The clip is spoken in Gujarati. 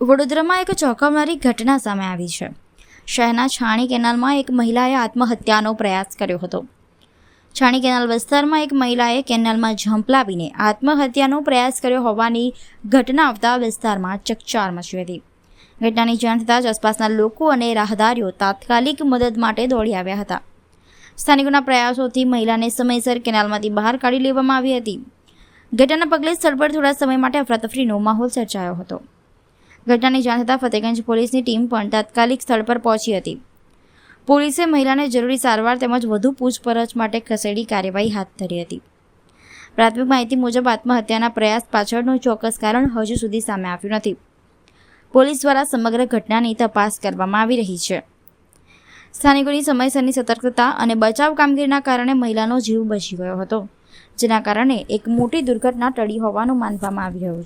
વડોદરામાં એક ચોંકાવનારી ઘટના સામે આવી છે. શહેરના છાણી કેનાલમાં એક મહિલાએ આત્મહત્યાનો પ્રયાસ કર્યો હતો. છાણી કેનાલ વિસ્તારમાં એક મહિલાએ કેનાલમાં જમ્પ લાવીને આત્મહત્યાનો પ્રયાસ કર્યો હોવાની ઘટના આવતા વિસ્તારમાં ચકચાર મચી હતી. ઘટનાની જાણ થતાં જ આસપાસના લોકો અને રાહદારીઓ તાત્કાલિક મદદ માટે દોડી આવ્યા હતા. સ્થાનિકોના પ્રયાસોથી મહિલાને સમયસર કેનાલમાંથી બહાર કાઢી લેવામાં આવી હતી. ઘટનાના પગલે સ્થળ પર થોડા સમય માટે અફરાતફરીનો માહોલ સર્જાયો હતો. ઘટનાની જાણ થતાં ફતેગંજ પોલીસની ટીમ પણ તાત્કાલિક સ્થળ પર પહોંચી હતી. પોલીસે મહિલાને જરૂરી સારવાર તેમજ વધુ પૂછપરછ માટે ખસેડી કાર્યવાહી હાથ ધરી હતી. પ્રાથમિક માહિતી મુજબ આત્મહત્યાના પ્રયાસ પાછળનું ચોક્કસ કારણ હજુ સુધી સામે આવ્યું નથી. પોલીસ દ્વારા સમગ્ર ઘટનાની તપાસ કરવામાં આવી રહી છે. સ્થાનિકોની સમયસરની સતર્કતા અને બચાવ કામગીરીના કારણે મહિલાનો જીવ બચી ગયો હતો, જેના કારણે એક મોટી દુર્ઘટના ટળી હોવાનું માનવામાં આવી રહ્યું છે.